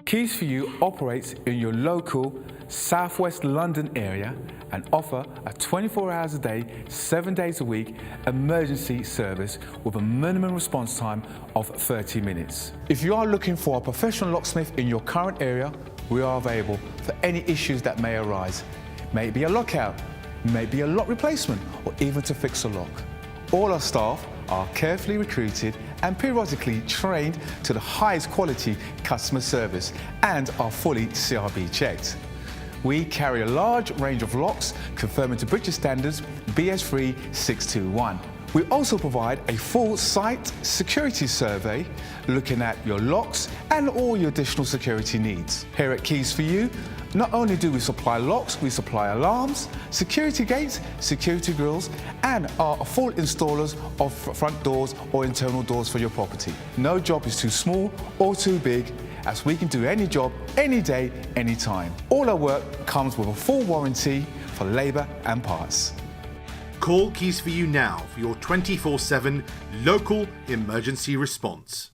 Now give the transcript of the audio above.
Keys for You operates in your local southwest London area and offer a 24 hours a day, 7 days a week emergency service with a minimum response time of 30 minutes. If you are looking for a professional locksmith in your current area, we are available for any issues that may arise. May it be a lockout, may it be a lock replacement, or even to fix a lock. All our staff are carefully recruited and periodically trained to the highest quality customer service and are fully CRB checked. We carry a large range of locks conforming to British standards BS3 621. We also provide a full site security survey looking at your locks and all your additional security needs. Here at Keys for You, not only do we supply locks, we supply alarms, security gates, security grills, and are full installers of front doors or internal doors for your property. No job is too small or too big, as we can do any job, any day, anytime. All our work comes with a full warranty for labour and parts. Call Keys for You now for your 24/7 local emergency response.